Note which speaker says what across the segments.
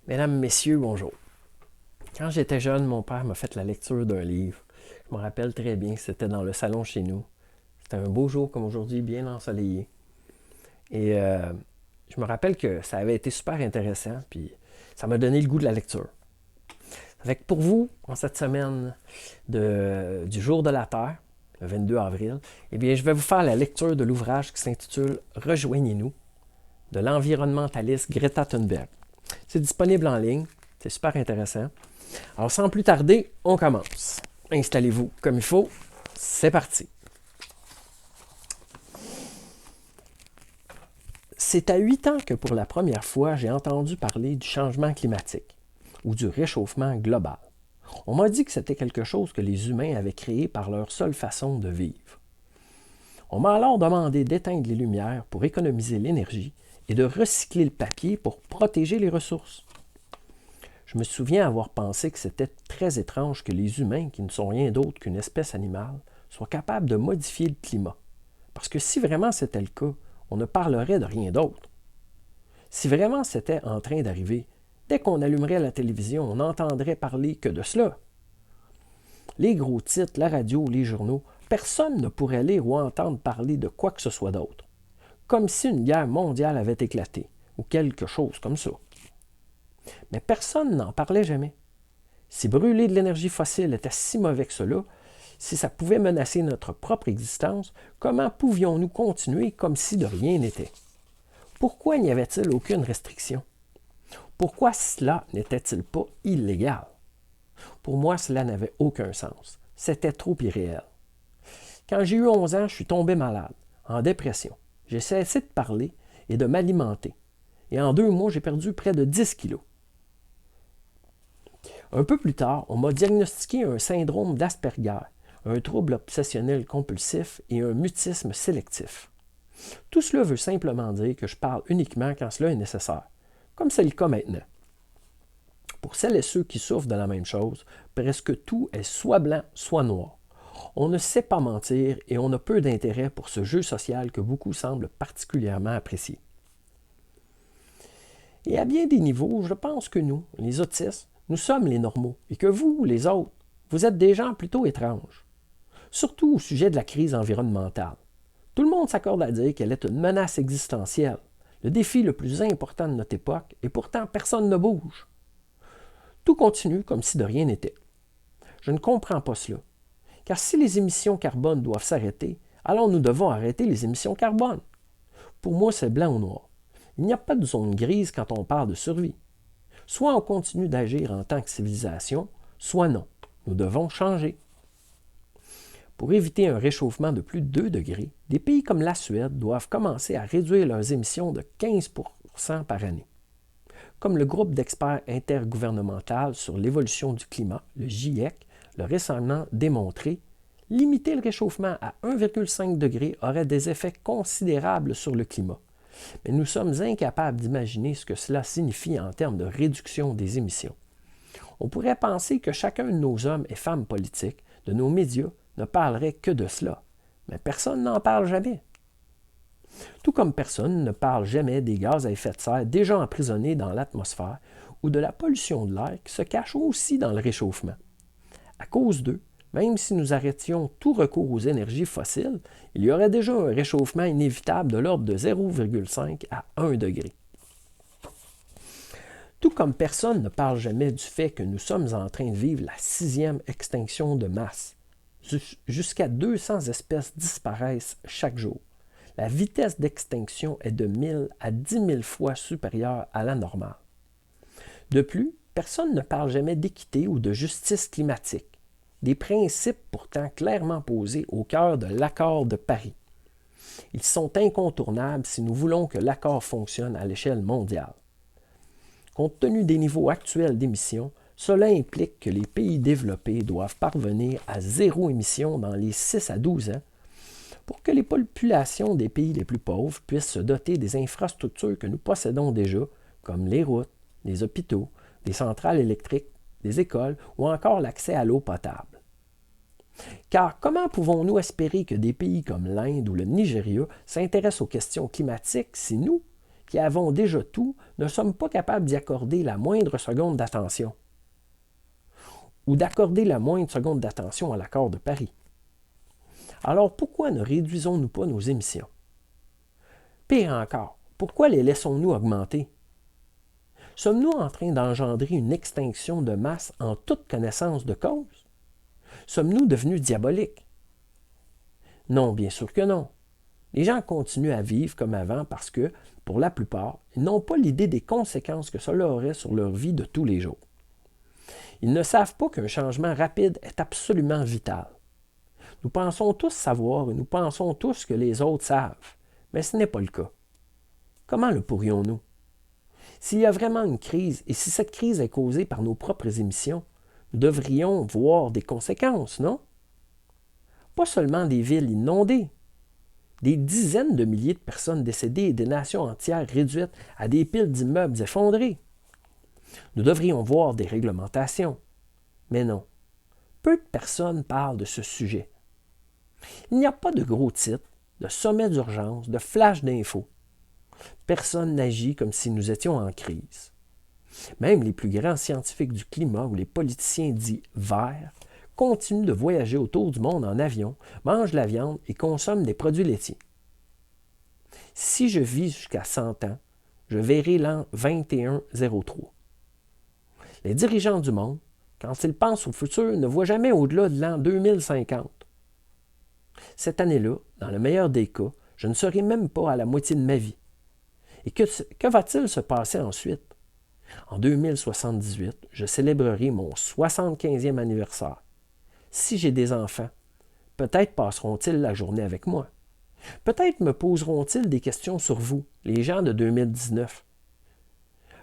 Speaker 1: Mesdames, Messieurs, bonjour. Quand j'étais jeune, mon père m'a fait la lecture d'un livre. Je me rappelle très bien, c'était dans le salon chez nous. C'était un beau jour comme aujourd'hui, bien ensoleillé. Et je me rappelle que ça avait été super intéressant, puis ça m'a donné le goût de la lecture. Avec pour vous, en cette semaine du jour de la Terre, le 22 avril, eh bien, je vais vous faire la lecture de l'ouvrage qui s'intitule Rejoignez-nous de l'environnementaliste Greta Thunberg. C'est disponible en ligne, c'est super intéressant. Alors, sans plus tarder, on commence. Installez-vous comme il faut. C'est parti. C'est à 8 ans que pour la première fois, j'ai entendu parler du changement climatique ou du réchauffement global. On m'a dit que c'était quelque chose que les humains avaient créé par leur seule façon de vivre. On m'a alors demandé d'éteindre les lumières pour économiser l'énergie et de recycler le papier pour protéger les ressources. Je me souviens avoir pensé que c'était très étrange que les humains, qui ne sont rien d'autre qu'une espèce animale, soient capables de modifier le climat. Parce que si vraiment c'était le cas, on ne parlerait de rien d'autre. Si vraiment c'était en train d'arriver, dès qu'on allumerait la télévision, on n'entendrait parler que de cela. Les gros titres, la radio, les journaux, personne ne pourrait lire ou entendre parler de quoi que ce soit d'autre. Comme si une guerre mondiale avait éclaté, ou quelque chose comme ça. Mais personne n'en parlait jamais. Si brûler de l'énergie fossile était si mauvais que cela, si ça pouvait menacer notre propre existence, comment pouvions-nous continuer comme si de rien n'était? Pourquoi n'y avait-il aucune restriction? Pourquoi cela n'était-il pas illégal? Pour moi, cela n'avait aucun sens. C'était trop irréel. Quand j'ai eu 11 ans, je suis tombé malade, en dépression. J'ai cessé de parler et de m'alimenter. Et en 2 mois, j'ai perdu près de 10 kilos. Un peu plus tard, on m'a diagnostiqué un syndrome d'Asperger, un trouble obsessionnel compulsif et un mutisme sélectif. Tout cela veut simplement dire que je parle uniquement quand cela est nécessaire, comme c'est le cas maintenant. Pour celles et ceux qui souffrent de la même chose, presque tout est soit blanc, soit noir. On ne sait pas mentir et on a peu d'intérêt pour ce jeu social que beaucoup semblent particulièrement apprécier. Et à bien des niveaux, je pense que nous, les autistes, nous sommes les normaux et que vous, les autres, vous êtes des gens plutôt étranges. Surtout au sujet de la crise environnementale. Tout le monde s'accorde à dire qu'elle est une menace existentielle, le défi le plus important de notre époque, et pourtant personne ne bouge. Tout continue comme si de rien n'était. Je ne comprends pas cela. Car si les émissions carbone doivent s'arrêter, alors nous devons arrêter les émissions carbone. Pour moi, c'est blanc ou noir. Il n'y a pas de zone grise quand on parle de survie. Soit on continue d'agir en tant que civilisation, soit non. Nous devons changer. Pour éviter un réchauffement de plus de 2 degrés, des pays comme la Suède doivent commencer à réduire leurs émissions de 15 par année. Comme le groupe d'experts intergouvernemental sur l'évolution du climat, le GIEC, l'a récemment démontré, limiter le réchauffement à 1,5 degré aurait des effets considérables sur le climat. Mais nous sommes incapables d'imaginer ce que cela signifie en termes de réduction des émissions. On pourrait penser que chacun de nos hommes et femmes politiques, de nos médias, ne parlerait que de cela. Mais personne n'en parle jamais. Tout comme personne ne parle jamais des gaz à effet de serre déjà emprisonnés dans l'atmosphère ou de la pollution de l'air qui se cache aussi dans le réchauffement. À cause d'eux, même si nous arrêtions tout recours aux énergies fossiles, il y aurait déjà un réchauffement inévitable de l'ordre de 0,5 à 1 degré. Tout comme personne ne parle jamais du fait que nous sommes en train de vivre la 6e extinction de masse. Jusqu'à 200 espèces disparaissent chaque jour. La vitesse d'extinction est de 1000 à 10 000 fois supérieure à la normale. De plus, personne ne parle jamais d'équité ou de justice climatique, des principes pourtant clairement posés au cœur de l'accord de Paris. Ils sont incontournables si nous voulons que l'accord fonctionne à l'échelle mondiale. Compte tenu des niveaux actuels d'émissions, cela implique que les pays développés doivent parvenir à 0 émission dans les 6 à 12 ans pour que les populations des pays les plus pauvres puissent se doter des infrastructures que nous possédons déjà, comme les routes, les hôpitaux, des centrales électriques, des écoles ou encore l'accès à l'eau potable. Car comment pouvons-nous espérer que des pays comme l'Inde ou le Nigeria s'intéressent aux questions climatiques si nous, qui avons déjà tout, ne sommes pas capables d'y accorder la moindre seconde d'attention. Ou d'accorder la moindre seconde d'attention à l'accord de Paris. Alors pourquoi ne réduisons-nous pas nos émissions? Pire encore, pourquoi les laissons-nous augmenter? Sommes-nous en train d'engendrer une extinction de masse en toute connaissance de cause? Sommes-nous devenus diaboliques? Non, bien sûr que non. Les gens continuent à vivre comme avant parce que, pour la plupart, ils n'ont pas l'idée des conséquences que cela aurait sur leur vie de tous les jours. Ils ne savent pas qu'un changement rapide est absolument vital. Nous pensons tous savoir et nous pensons tous que les autres savent, mais ce n'est pas le cas. Comment le pourrions-nous? S'il y a vraiment une crise et si cette crise est causée par nos propres émissions, nous devrions voir des conséquences, non? Pas seulement des villes inondées, des dizaines de milliers de personnes décédées et des nations entières réduites à des piles d'immeubles effondrés. Nous devrions voir des réglementations. Mais non, peu de personnes parlent de ce sujet. Il n'y a pas de gros titres, de sommets d'urgence, de flash d'infos. Personne n'agit comme si nous étions en crise. Même les plus grands scientifiques du climat ou les politiciens dits verts continuent de voyager autour du monde en avion, mangent la viande et consomment des produits laitiers. Si je vis jusqu'à 100 ans, je verrai l'an 2103. Les dirigeants du monde, quand ils pensent au futur, ne voient jamais au-delà de l'an 2050. Cette année-là, dans le meilleur des cas, je ne serai même pas à la moitié de ma vie. Et que va-t-il se passer ensuite? En 2078, je célébrerai mon 75e anniversaire. Si j'ai des enfants, peut-être passeront-ils la journée avec moi. Peut-être me poseront-ils des questions sur vous, les gens de 2019.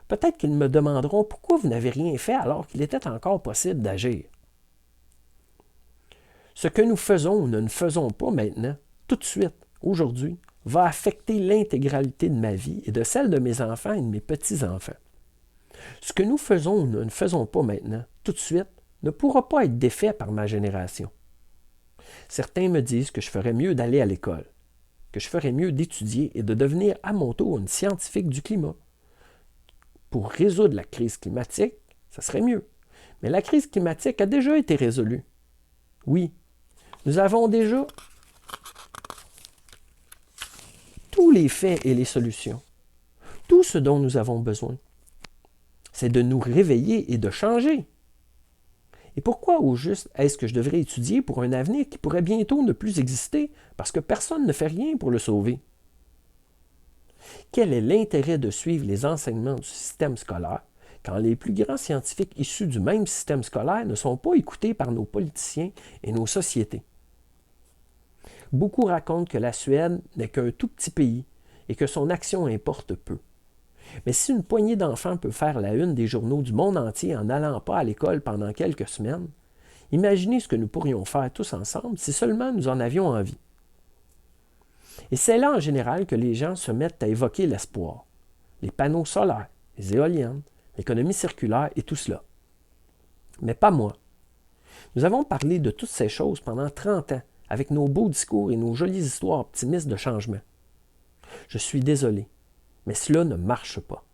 Speaker 1: Peut-être qu'ils me demanderont pourquoi vous n'avez rien fait alors qu'il était encore possible d'agir. Ce que nous faisons ou ne faisons pas maintenant, tout de suite, aujourd'hui, va affecter l'intégralité de ma vie et de celle de mes enfants et de mes petits-enfants. Ce que nous faisons ou ne faisons pas maintenant, tout de suite, ne pourra pas être défait par ma génération. Certains me disent que je ferais mieux d'aller à l'école, que je ferais mieux d'étudier et de devenir à mon tour une scientifique du climat. Pour résoudre la crise climatique, ça serait mieux. Mais la crise climatique a déjà été résolue. Oui, nous avons déjà tous les faits et les solutions. Tout ce dont nous avons besoin, c'est de nous réveiller et de changer. Et pourquoi au juste est-ce que je devrais étudier pour un avenir qui pourrait bientôt ne plus exister parce que personne ne fait rien pour le sauver? Quel est l'intérêt de suivre les enseignements du système scolaire quand les plus grands scientifiques issus du même système scolaire ne sont pas écoutés par nos politiciens et nos sociétés? Beaucoup racontent que la Suède n'est qu'un tout petit pays et que son action importe peu. Mais si une poignée d'enfants peut faire la une des journaux du monde entier en n'allant pas à l'école pendant quelques semaines, imaginez ce que nous pourrions faire tous ensemble si seulement nous en avions envie. Et c'est là en général que les gens se mettent à évoquer l'espoir. Les panneaux solaires, les éoliennes, l'économie circulaire et tout cela. Mais pas moi. Nous avons parlé de toutes ces choses pendant 30 ans avec nos beaux discours et nos jolies histoires optimistes de changement. Je suis désolé, mais cela ne marche pas.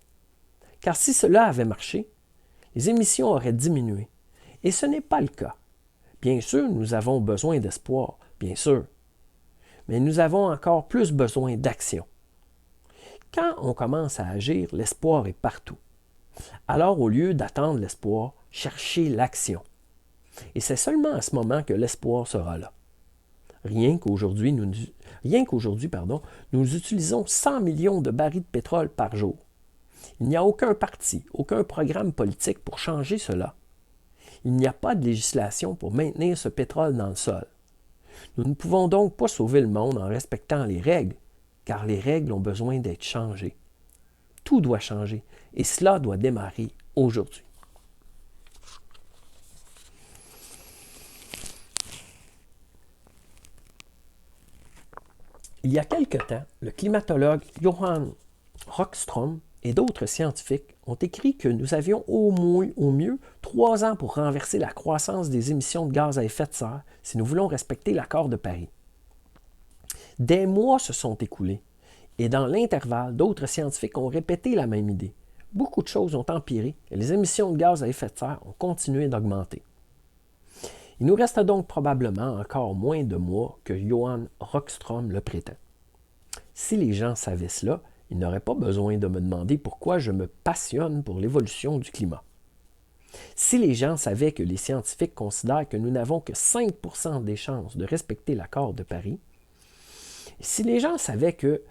Speaker 1: Car si cela avait marché, les émissions auraient diminué. Et ce n'est pas le cas. Bien sûr, nous avons besoin d'espoir, bien sûr. Mais nous avons encore plus besoin d'action. Quand on commence à agir, l'espoir est partout. Alors, au lieu d'attendre l'espoir, cherchez l'action. Et c'est seulement à ce moment que l'espoir sera là. Rien qu'aujourd'hui, nous utilisons 100 millions de barils de pétrole par jour. Il n'y a aucun parti, aucun programme politique pour changer cela. Il n'y a pas de législation pour maintenir ce pétrole dans le sol. Nous ne pouvons donc pas sauver le monde en respectant les règles, car les règles ont besoin d'être changées. Tout doit changer, et cela doit démarrer aujourd'hui. Il y a quelque temps, le climatologue Johan Rockström et d'autres scientifiques ont écrit que nous avions au mieux 3 ans pour renverser la croissance des émissions de gaz à effet de serre si nous voulons respecter l'accord de Paris. Des mois se sont écoulés Et dans l'intervalle, d'autres scientifiques ont répété la même idée. Beaucoup de choses ont empiré et les émissions de gaz à effet de serre ont continué d'augmenter. Il nous reste donc probablement encore moins de mois que Johan Rockström le prétend. Si les gens savaient cela, ils n'auraient pas besoin de me demander pourquoi je me passionne pour l'évolution du climat. Si les gens savaient que les scientifiques considèrent que nous n'avons que 5% des chances de respecter l'accord de Paris, si les gens savaient que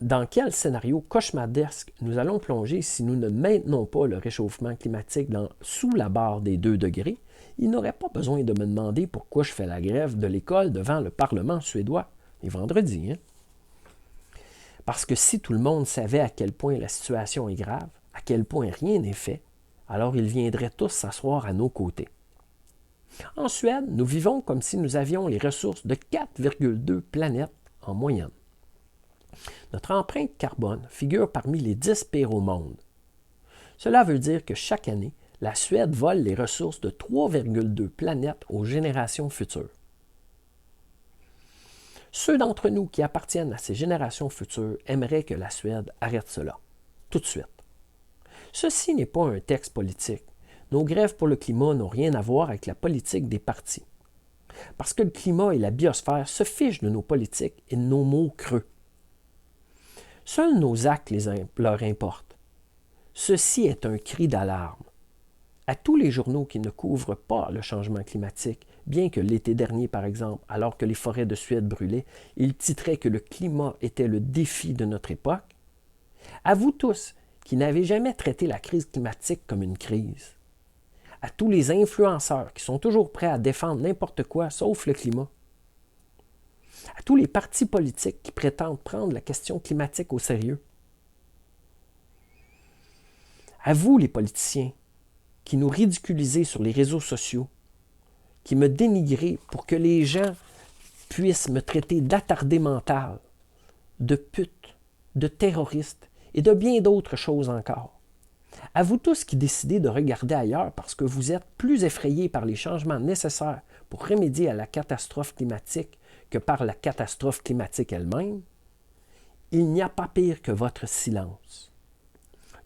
Speaker 1: dans quel scénario cauchemardesque nous allons plonger si nous ne maintenons pas le réchauffement climatique sous la barre des 2 degrés, ils n'auraient pas besoin de me demander pourquoi je fais la grève de l'école devant le Parlement suédois, les vendredis. Parce que si tout le monde savait à quel point la situation est grave, à quel point rien n'est fait, alors ils viendraient tous s'asseoir à nos côtés. En Suède, nous vivons comme si nous avions les ressources de 4,2 planètes en moyenne. Notre empreinte carbone figure parmi les 10 pires au monde. Cela veut dire que chaque année, la Suède vole les ressources de 3,2 planètes aux générations futures. Ceux d'entre nous qui appartiennent à ces générations futures aimeraient que la Suède arrête cela, tout de suite. Ceci n'est pas un texte politique. Nos grèves pour le climat n'ont rien à voir avec la politique des partis. Parce que le climat et la biosphère se fichent de nos politiques et de nos mots creux. Seuls nos actes leur importent. Ceci est un cri d'alarme. À tous les journaux qui ne couvrent pas le changement climatique, bien que l'été dernier, par exemple, alors que les forêts de Suède brûlaient, ils titraient que le climat était le défi de notre époque, à vous tous qui n'avez jamais traité la crise climatique comme une crise, à tous les influenceurs qui sont toujours prêts à défendre n'importe quoi sauf le climat, à tous les partis politiques qui prétendent prendre la question climatique au sérieux, à vous les politiciens qui nous ridiculisez sur les réseaux sociaux, qui me dénigrez pour que les gens puissent me traiter d'attardé mental, de pute, de terroriste et de bien d'autres choses encore. À vous tous qui décidez de regarder ailleurs parce que vous êtes plus effrayés par les changements nécessaires pour remédier à la catastrophe climatique que par la catastrophe climatique elle-même, il n'y a pas pire que votre silence.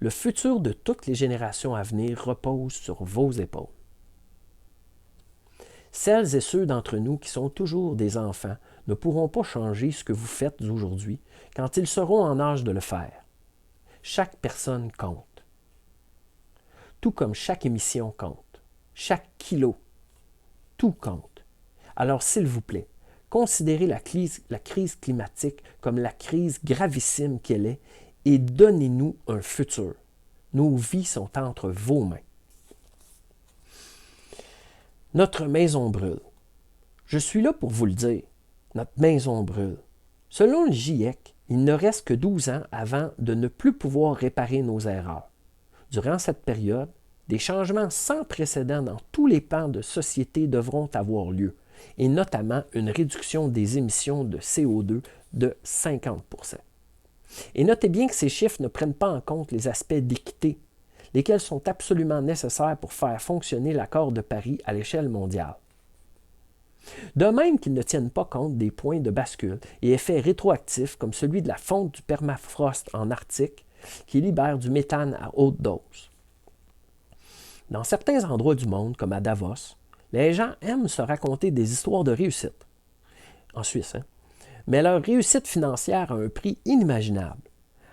Speaker 1: Le futur de toutes les générations à venir repose sur vos épaules. Celles et ceux d'entre nous qui sont toujours des enfants ne pourront pas changer ce que vous faites aujourd'hui quand ils seront en âge de le faire. Chaque personne compte. Tout comme chaque émission compte. Chaque kilo. Tout compte. Alors, s'il vous plaît, considérez la crise climatique comme la crise gravissime qu'elle est et donnez-nous un futur. Nos vies sont entre vos mains. Notre maison brûle. Je suis là pour vous le dire. Notre maison brûle. Selon le GIEC, il ne reste que 12 ans avant de ne plus pouvoir réparer nos erreurs. Durant cette période, des changements sans précédent dans tous les pans de société devront avoir lieu, et notamment une réduction des émissions de CO2 de 50%. Et notez bien que ces chiffres ne prennent pas en compte les aspects d'équité, lesquels sont absolument nécessaires pour faire fonctionner l'accord de Paris à l'échelle mondiale. De même qu'ils ne tiennent pas compte des points de bascule et effets rétroactifs comme celui de la fonte du permafrost en Arctique qui libère du méthane à haute dose. Dans certains endroits du monde, comme à Davos, les gens aiment se raconter des histoires de réussite. En Suisse, mais leur réussite financière a un prix inimaginable.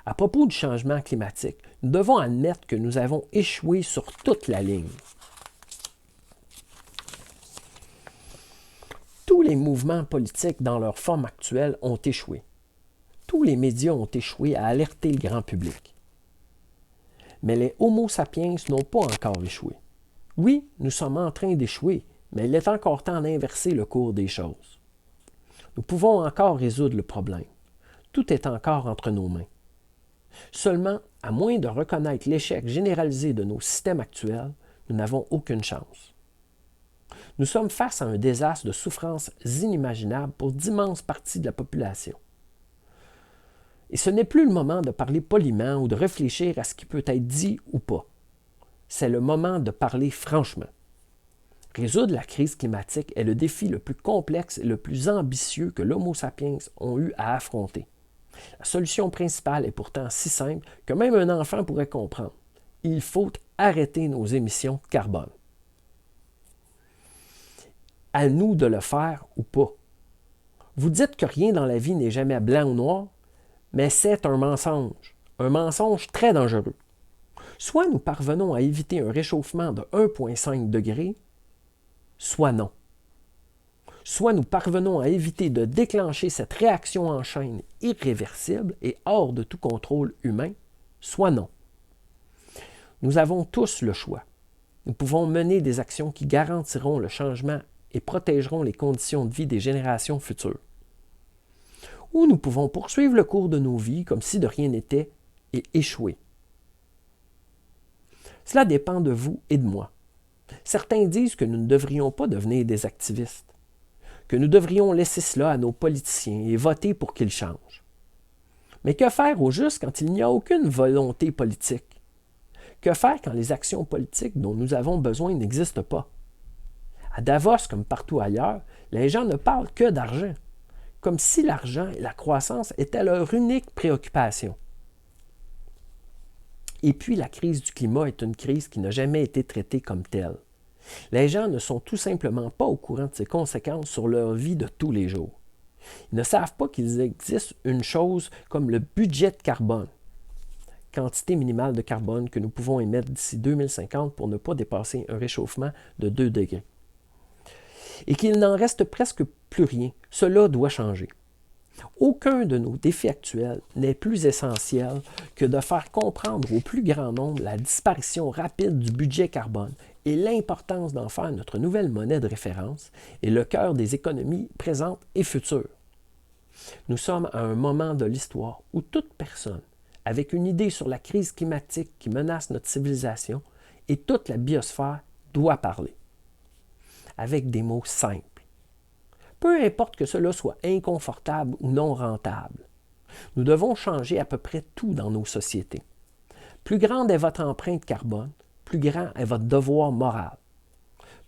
Speaker 1: À propos du changement climatique, nous devons admettre que nous avons échoué sur toute la ligne. Tous les mouvements politiques dans leur forme actuelle ont échoué. Tous les médias ont échoué à alerter le grand public. Mais les Homo sapiens n'ont pas encore échoué. Oui, nous sommes en train d'échouer, mais il est encore temps d'inverser le cours des choses. Nous pouvons encore résoudre le problème. Tout est encore entre nos mains. Seulement, à moins de reconnaître l'échec généralisé de nos systèmes actuels, nous n'avons aucune chance. Nous sommes face à un désastre de souffrances inimaginables pour d'immenses parties de la population. Et ce n'est plus le moment de parler poliment ou de réfléchir à ce qui peut être dit ou pas. C'est le moment de parler franchement. Résoudre la crise climatique est le défi le plus complexe et le plus ambitieux que l'Homo sapiens ont eu à affronter. La solution principale est pourtant si simple que même un enfant pourrait comprendre. Il faut arrêter nos émissions de carbone. À nous de le faire ou pas. Vous dites que rien dans la vie n'est jamais blanc ou noir, mais c'est un mensonge très dangereux. Soit nous parvenons à éviter un réchauffement de 1,5 degré, soit non. Soit nous parvenons à éviter de déclencher cette réaction en chaîne irréversible et hors de tout contrôle humain, soit non. Nous avons tous le choix. Nous pouvons mener des actions qui garantiront le changement et protégeront les conditions de vie des générations futures. Ou nous pouvons poursuivre le cours de nos vies comme si de rien n'était et échouer. Cela dépend de vous et de moi. Certains disent que nous ne devrions pas devenir des activistes, que nous devrions laisser cela à nos politiciens et voter pour qu'ils changent. Mais que faire au juste quand il n'y a aucune volonté politique? Que faire quand les actions politiques dont nous avons besoin n'existent pas? À Davos, comme partout ailleurs, les gens ne parlent que d'argent, comme si l'argent et la croissance étaient leur unique préoccupation. Et puis la crise du climat est une crise qui n'a jamais été traitée comme telle. Les gens ne sont tout simplement pas au courant de ses conséquences sur leur vie de tous les jours. Ils ne savent pas qu'il existe une chose comme le budget de carbone, quantité minimale de carbone que nous pouvons émettre d'ici 2050 pour ne pas dépasser un réchauffement de 2 degrés. Et qu'il n'en reste presque plus rien. Cela doit changer. Aucun de nos défis actuels n'est plus essentiel que de faire comprendre au plus grand nombre la disparition rapide du budget carbone et l'importance d'en faire notre nouvelle monnaie de référence et le cœur des économies présentes et futures. Nous sommes à un moment de l'histoire où toute personne, avec une idée sur la crise climatique qui menace notre civilisation et toute la biosphère, doit parler. Avec des mots simples. Peu importe que cela soit inconfortable ou non rentable. Nous devons changer à peu près tout dans nos sociétés. Plus grande est votre empreinte carbone, plus grand est votre devoir moral.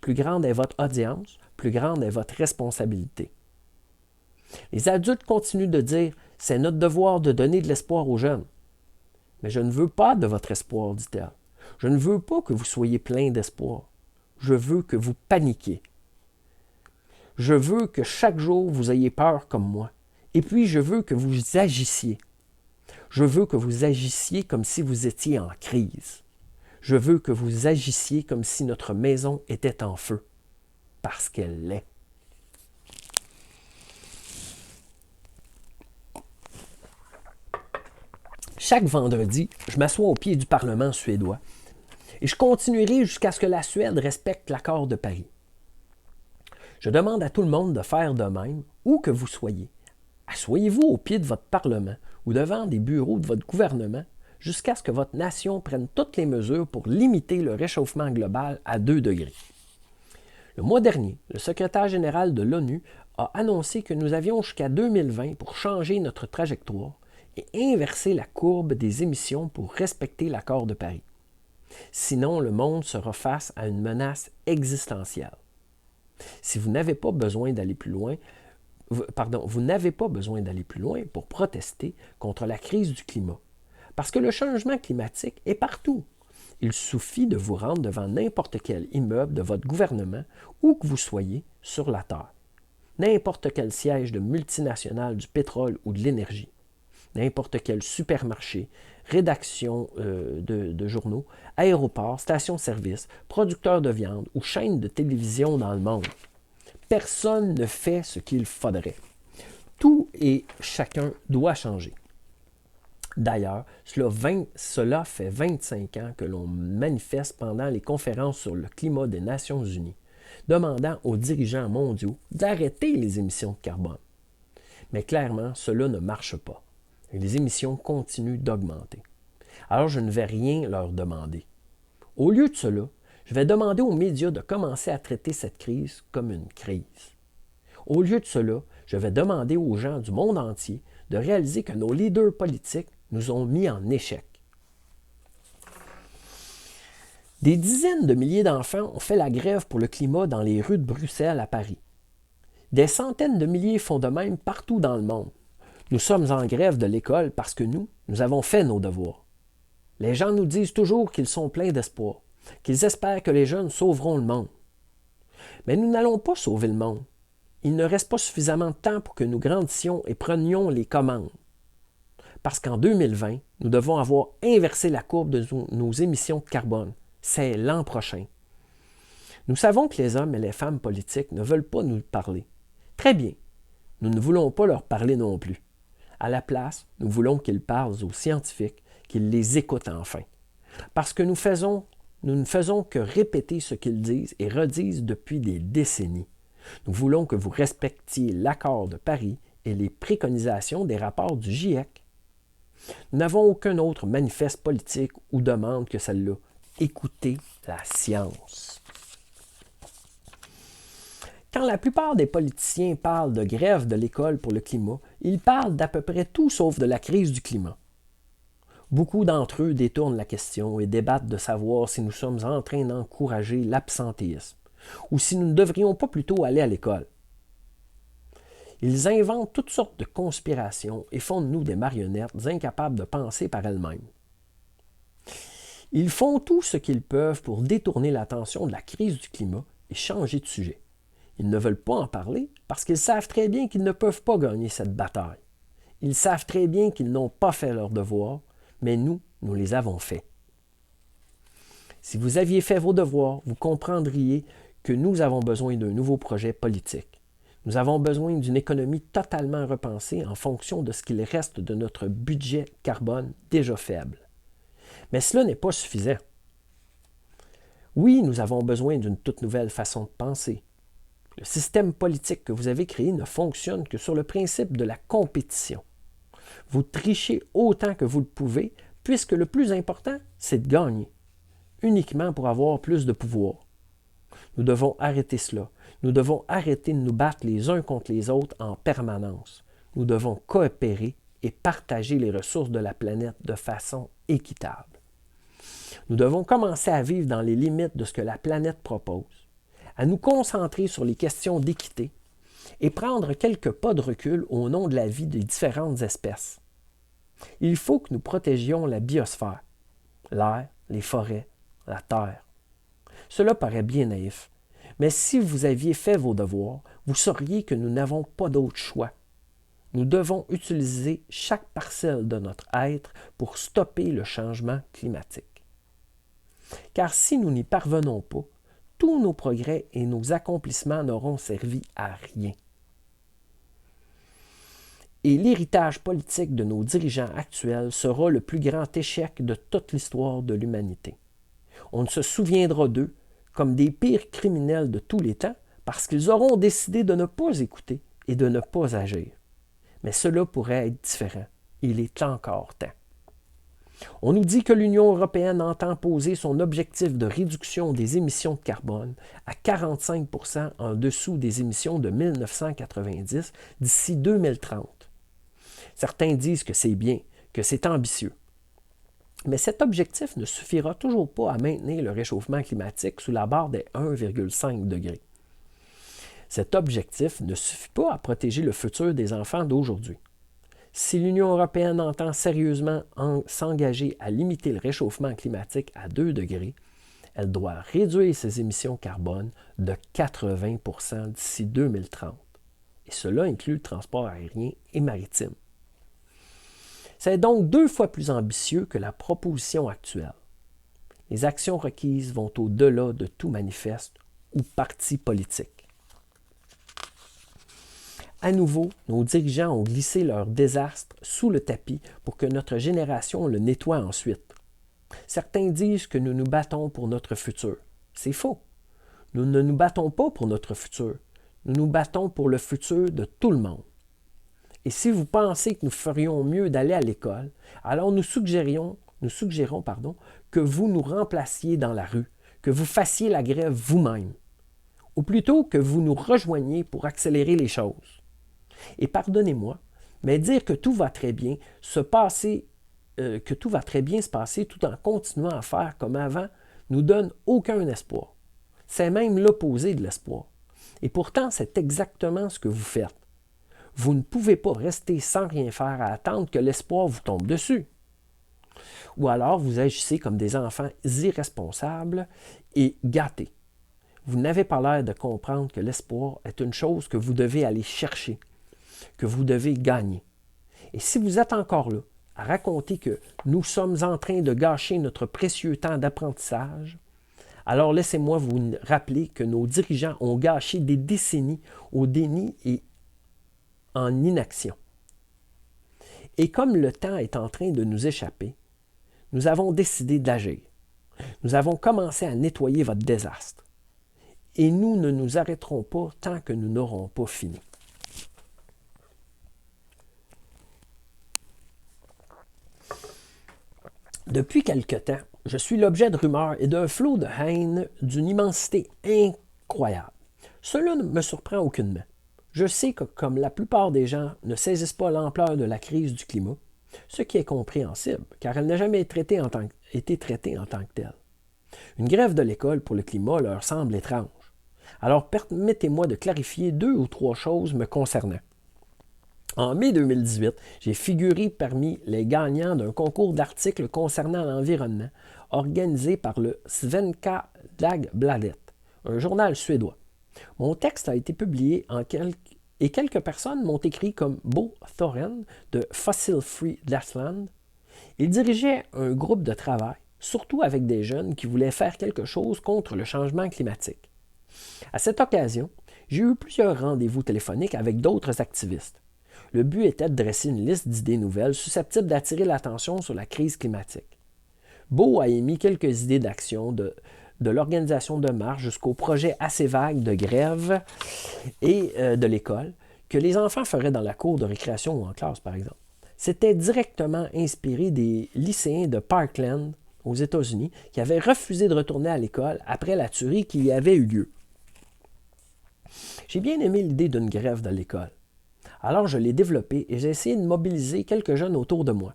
Speaker 1: Plus grande est votre audience, plus grande est votre responsabilité. Les adultes continuent de dire « c'est notre devoir de donner de l'espoir aux jeunes ». Mais je ne veux pas de votre espoir, dit-elle. Je ne veux pas que vous soyez plein d'espoir. Je veux que vous paniquiez. Je veux que chaque jour vous ayez peur comme moi. Et puis je veux que vous agissiez. Je veux que vous agissiez comme si vous étiez en crise. Je veux que vous agissiez comme si notre maison était en feu. Parce qu'elle l'est. Chaque vendredi, je m'assois au pied du Parlement suédois et je continuerai jusqu'à ce que la Suède respecte l'accord de Paris. Je demande à tout le monde de faire de même, où que vous soyez. Asseyez-vous au pied de votre Parlement ou devant des bureaux de votre gouvernement jusqu'à ce que votre nation prenne toutes les mesures pour limiter le réchauffement global à 2 degrés. Le mois dernier, le secrétaire général de l'ONU a annoncé que nous avions jusqu'à 2020 pour changer notre trajectoire et inverser la courbe des émissions pour respecter l'accord de Paris. Sinon, le monde sera face à une menace existentielle. Si vous n'avez pas besoin d'aller plus loin, vous n'avez pas besoin d'aller plus loin pour protester contre la crise du climat. Parce que le changement climatique est partout. Il suffit de vous rendre devant n'importe quel immeuble de votre gouvernement, où que vous soyez, sur la Terre. N'importe quel siège de multinationale du pétrole ou de l'énergie. N'importe quel supermarché, rédaction de journaux, aéroport, station-service, producteur de viande ou chaîne de télévision dans le monde. Personne ne fait ce qu'il faudrait. Tout et chacun doit changer. D'ailleurs, cela fait 25 ans que l'on manifeste pendant les conférences sur le climat des Nations Unies, demandant aux dirigeants mondiaux d'arrêter les émissions de carbone. Mais clairement, cela ne marche pas. Et les émissions continuent d'augmenter. Alors je ne vais rien leur demander. Au lieu de cela, je vais demander aux médias de commencer à traiter cette crise comme une crise. Au lieu de cela, je vais demander aux gens du monde entier de réaliser que nos leaders politiques nous ont mis en échec. Des dizaines de milliers d'enfants ont fait la grève pour le climat dans les rues de Bruxelles à Paris. Des centaines de milliers font de même partout dans le monde. Nous sommes en grève de l'école parce que nous avons fait nos devoirs. Les gens nous disent toujours qu'ils sont pleins d'espoir, qu'ils espèrent que les jeunes sauveront le monde. Mais nous n'allons pas sauver le monde. Il ne reste pas suffisamment de temps pour que nous grandissions et prenions les commandes. Parce qu'en 2020, nous devons avoir inversé la courbe de nos émissions de carbone. C'est l'an prochain. Nous savons que les hommes et les femmes politiques ne veulent pas nous parler. Très bien. Nous ne voulons pas leur parler non plus. À la place, nous voulons qu'ils parlent aux scientifiques, qu'ils les écoutent enfin. Parce que nous ne faisons que répéter ce qu'ils disent et redisent depuis des décennies. Nous voulons que vous respectiez l'accord de Paris et les préconisations des rapports du GIEC. Nous n'avons aucun autre manifeste politique ou demande que celle-là. Écoutez la science. Quand la plupart des politiciens parlent de grève de l'école pour le climat, ils parlent d'à peu près tout sauf de la crise du climat. Beaucoup d'entre eux détournent la question et débattent de savoir si nous sommes en train d'encourager l'absentéisme ou si nous ne devrions pas plutôt aller à l'école. Ils inventent toutes sortes de conspirations et font de nous des marionnettes incapables de penser par elles-mêmes. Ils font tout ce qu'ils peuvent pour détourner l'attention de la crise du climat et changer de sujet. Ils ne veulent pas en parler parce qu'ils savent très bien qu'ils ne peuvent pas gagner cette bataille. Ils savent très bien qu'ils n'ont pas fait leur devoir, mais nous les avons faits. Si vous aviez fait vos devoirs, vous comprendriez que nous avons besoin d'un nouveau projet politique. Nous avons besoin d'une économie totalement repensée en fonction de ce qu'il reste de notre budget carbone déjà faible. Mais cela n'est pas suffisant. Oui, nous avons besoin d'une toute nouvelle façon de penser. Le système politique que vous avez créé ne fonctionne que sur le principe de la compétition. Vous trichez autant que vous le pouvez, puisque le plus important, c'est de gagner, uniquement pour avoir plus de pouvoir. Nous devons arrêter cela. Nous devons arrêter de nous battre les uns contre les autres en permanence. Nous devons coopérer et partager les ressources de la planète de façon équitable. Nous devons commencer à vivre dans les limites de ce que la planète propose, à nous concentrer sur les questions d'équité et prendre quelques pas de recul au nom de la vie des différentes espèces. Il faut que nous protégions la biosphère, l'air, les forêts, la terre. Cela paraît bien naïf, mais si vous aviez fait vos devoirs, vous sauriez que nous n'avons pas d'autre choix. Nous devons utiliser chaque parcelle de notre être pour stopper le changement climatique. Car si nous n'y parvenons pas, tous nos progrès et nos accomplissements n'auront servi à rien. Et l'héritage politique de nos dirigeants actuels sera le plus grand échec de toute l'histoire de l'humanité. On se souviendra d'eux comme des pires criminels de tous les temps parce qu'ils auront décidé de ne pas écouter et de ne pas agir. Mais cela pourrait être différent. Il est encore temps. On nous dit que l'Union européenne entend poser son objectif de réduction des émissions de carbone à 45 % en dessous des émissions de 1990 d'ici 2030. Certains disent que c'est bien, que c'est ambitieux. Mais cet objectif ne suffira toujours pas à maintenir le réchauffement climatique sous la barre des 1,5 degrés. Cet objectif ne suffit pas à protéger le futur des enfants d'aujourd'hui. Si l'Union européenne entend sérieusement s'engager à limiter le réchauffement climatique à 2 degrés, elle doit réduire ses émissions carbone de 80 % d'ici 2030. Et cela inclut le transport aérien et maritime. C'est donc 2 fois plus ambitieux que la proposition actuelle. Les actions requises vont au-delà de tout manifeste ou parti politique. À nouveau, nos dirigeants ont glissé leur désastre sous le tapis pour que notre génération le nettoie ensuite. Certains disent que nous nous battons pour notre futur. C'est faux. Nous ne nous battons pas pour notre futur. Nous nous battons pour le futur de tout le monde. Et si vous pensez que nous ferions mieux d'aller à l'école, alors nous suggérons que vous nous remplaciez dans la rue, que vous fassiez la grève vous-même, ou plutôt que vous nous rejoigniez pour accélérer les choses. Et pardonnez-moi, mais dire que tout va très bien se passer tout en continuant à faire comme avant nous donne aucun espoir. C'est même l'opposé de l'espoir. Et pourtant, c'est exactement ce que vous faites. Vous ne pouvez pas rester sans rien faire à attendre que l'espoir vous tombe dessus. Ou alors vous agissez comme des enfants irresponsables et gâtés. Vous n'avez pas l'air de comprendre que l'espoir est une chose que vous devez aller chercher, que vous devez gagner. Et si vous êtes encore là, à raconter que nous sommes en train de gâcher notre précieux temps d'apprentissage, alors laissez-moi vous rappeler que nos dirigeants ont gâché des décennies au déni et en inaction. Et comme le temps est en train de nous échapper, nous avons décidé d'agir. Nous avons commencé à nettoyer votre désastre. Et nous ne nous arrêterons pas tant que nous n'aurons pas fini. Depuis quelque temps, je suis l'objet de rumeurs et d'un flot de haine d'une immensité incroyable. Cela ne me surprend aucunement. Je sais que, comme la plupart des gens ne saisissent pas l'ampleur de la crise du climat, ce qui est compréhensible, car elle n'a jamais été traitée en tant que telle. Une grève de l'école pour le climat leur semble étrange. Alors permettez-moi de clarifier 2 ou 3 choses me concernant. En mai 2018, j'ai figuré parmi les gagnants d'un concours d'articles concernant l'environnement organisé par le Svenska Dagbladet, un journal suédois. Mon texte a été publié et quelques personnes m'ont écrit comme Bo Thoren de Fossil Free Lapland. Il dirigeait un groupe de travail, surtout avec des jeunes qui voulaient faire quelque chose contre le changement climatique. À cette occasion, j'ai eu plusieurs rendez-vous téléphoniques avec d'autres activistes. Le but était de dresser une liste d'idées nouvelles susceptibles d'attirer l'attention sur la crise climatique. Beau a émis quelques idées d'action de l'organisation de marches jusqu'au projet assez vague de grève et de l'école que les enfants feraient dans la cour de récréation ou en classe, par exemple. C'était directement inspiré des lycéens de Parkland, aux États-Unis, qui avaient refusé de retourner à l'école après la tuerie qui y avait eu lieu. J'ai bien aimé l'idée d'une grève de l'école. Alors je l'ai développée et j'ai essayé de mobiliser quelques jeunes autour de moi.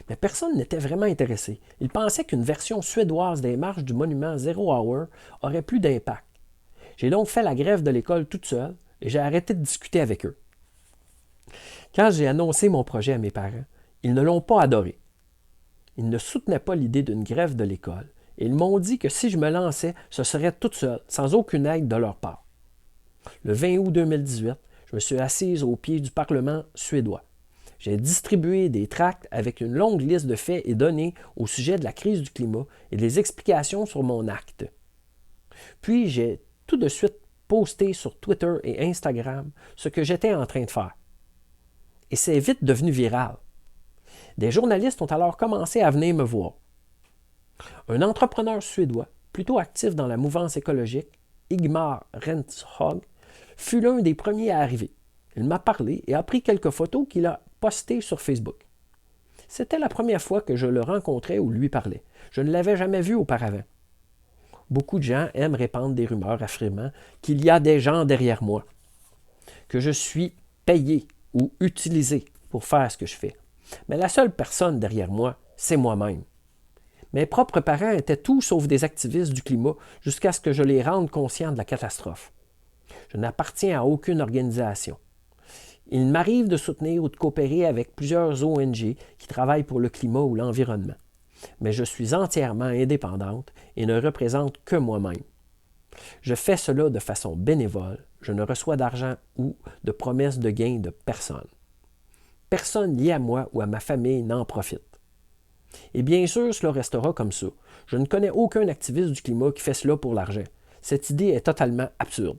Speaker 1: Mais personne n'était vraiment intéressé. Ils pensaient qu'une version suédoise des marches du monument Zero Hour aurait plus d'impact. J'ai donc fait la grève de l'école toute seule et j'ai arrêté de discuter avec eux. Quand j'ai annoncé mon projet à mes parents, ils ne l'ont pas adoré. Ils ne soutenaient pas l'idée d'une grève de l'école et ils m'ont dit que si je me lançais, ce serait toute seule, sans aucune aide de leur part. Le 20 août 2018, je me suis assise au pied du Parlement suédois. J'ai distribué des tracts avec une longue liste de faits et données au sujet de la crise du climat et des explications sur mon acte. Puis j'ai tout de suite posté sur Twitter et Instagram ce que j'étais en train de faire. Et c'est vite devenu viral. Des journalistes ont alors commencé à venir me voir. Un entrepreneur suédois, plutôt actif dans la mouvance écologique, Igmar Renshog, fut l'un des premiers à arriver. Il m'a parlé et a pris quelques photos qu'il a postées sur Facebook. C'était la première fois que je le rencontrais ou lui parlais. Je ne l'avais jamais vu auparavant. Beaucoup de gens aiment répandre des rumeurs affirmant qu'il y a des gens derrière moi, que je suis payé ou utilisé pour faire ce que je fais. Mais la seule personne derrière moi, c'est moi-même. Mes propres parents étaient tout sauf des activistes du climat jusqu'à ce que je les rende conscients de la catastrophe. Je n'appartiens à aucune organisation. Il m'arrive de soutenir ou de coopérer avec plusieurs ONG qui travaillent pour le climat ou l'environnement. Mais je suis entièrement indépendante et ne représente que moi-même. Je fais cela de façon bénévole. Je ne reçois d'argent ou de promesses de gain de personne. Personne lié à moi ou à ma famille n'en profite. Et bien sûr, cela restera comme ça. Je ne connais aucun activiste du climat qui fait cela pour l'argent. Cette idée est totalement absurde.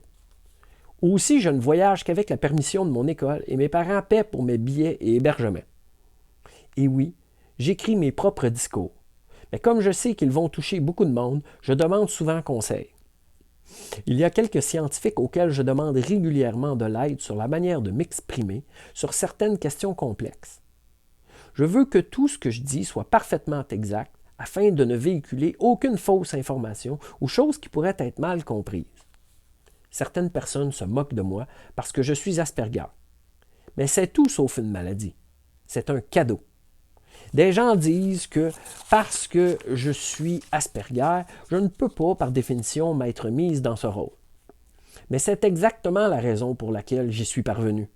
Speaker 1: Aussi, je ne voyage qu'avec la permission de mon école et mes parents paient pour mes billets et hébergements. Et oui, j'écris mes propres discours. Mais comme je sais qu'ils vont toucher beaucoup de monde, je demande souvent conseil. Il y a quelques scientifiques auxquels je demande régulièrement de l'aide sur la manière de m'exprimer sur certaines questions complexes. Je veux que tout ce que je dis soit parfaitement exact afin de ne véhiculer aucune fausse information ou chose qui pourrait être mal comprise. Certaines personnes se moquent de moi parce que je suis Asperger. Mais c'est tout sauf une maladie. C'est un cadeau. Des gens disent que parce que je suis Asperger, je ne peux pas, par définition, m'être mise dans ce rôle. Mais c'est exactement la raison pour laquelle j'y suis parvenu.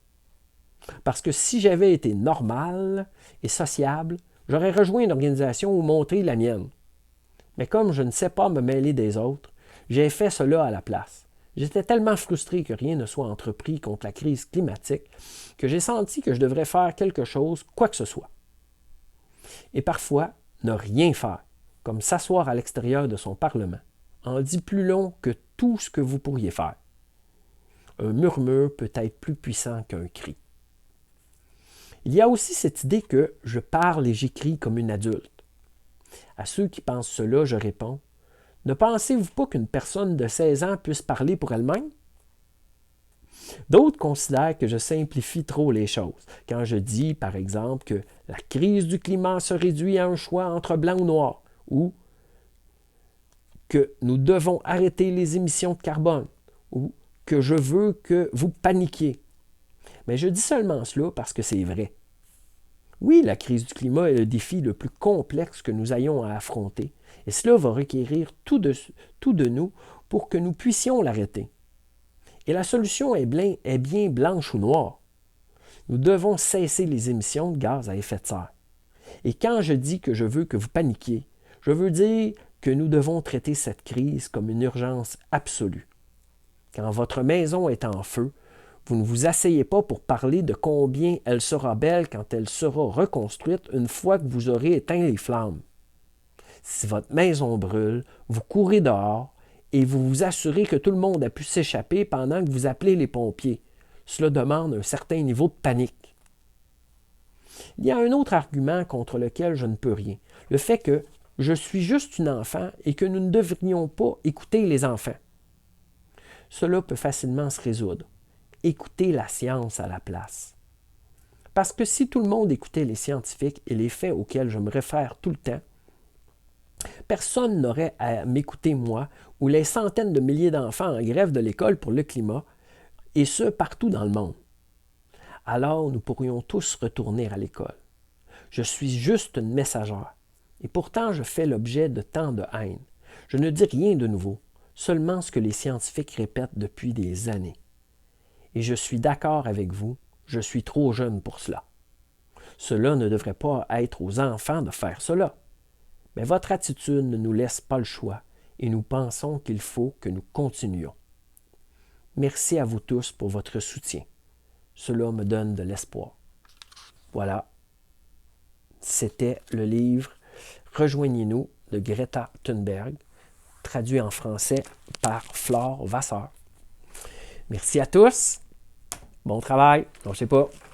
Speaker 1: Parce que si j'avais été normal et sociable, j'aurais rejoint une organisation ou montré la mienne. Mais comme je ne sais pas me mêler des autres, j'ai fait cela à la place. J'étais tellement frustré que rien ne soit entrepris contre la crise climatique que j'ai senti que je devrais faire quelque chose, quoi que ce soit. Et parfois, ne rien faire, comme s'asseoir à l'extérieur de son Parlement, en dit plus long que tout ce que vous pourriez faire. Un murmure peut être plus puissant qu'un cri. Il y a aussi cette idée que je parle et j'écris comme une adulte. À ceux qui pensent cela, je réponds, ne pensez-vous pas qu'une personne de 16 ans puisse parler pour elle-même? D'autres considèrent que je simplifie trop les choses quand je dis, par exemple, que la crise du climat se réduit à un choix entre blanc ou noir, ou que nous devons arrêter les émissions de carbone, ou que je veux que vous paniquiez. Mais je dis seulement cela parce que c'est vrai. Oui, la crise du climat est le défi le plus complexe que nous ayons à affronter, et cela va requérir tout de nous pour que nous puissions l'arrêter. Et la solution est bien blanche ou noire. Nous devons cesser les émissions de gaz à effet de serre. Et quand je dis que je veux que vous paniquiez, je veux dire que nous devons traiter cette crise comme une urgence absolue. Quand votre maison est en feu, vous ne vous asseyez pas pour parler de combien elle sera belle quand elle sera reconstruite une fois que vous aurez éteint les flammes. Si votre maison brûle, vous courez dehors et vous vous assurez que tout le monde a pu s'échapper pendant que vous appelez les pompiers. Cela demande un certain niveau de panique. Il y a un autre argument contre lequel je ne peux rien, le fait que je suis juste une enfant et que nous ne devrions pas écouter les enfants. Cela peut facilement se résoudre. Écoutez la science à la place. Parce que si tout le monde écoutait les scientifiques et les faits auxquels je me réfère tout le temps, personne n'aurait à m'écouter moi ou les centaines de milliers d'enfants en grève de l'école pour le climat, et ce partout dans le monde. Alors nous pourrions tous retourner à l'école. Je suis juste une messagère, et pourtant je fais l'objet de tant de haine. Je ne dis rien de nouveau, seulement ce que les scientifiques répètent depuis des années. Et je suis d'accord avec vous, je suis trop jeune pour cela. Cela ne devrait pas être aux enfants de faire cela. Mais votre attitude ne nous laisse pas le choix et nous pensons qu'il faut que nous continuions. Merci à vous tous pour votre soutien. Cela me donne de l'espoir. Voilà, c'était le livre Rejoignez-nous de Greta Thunberg, traduit en français par Flore Vasseur. Merci à tous. Bon travail. Non, je sais pas.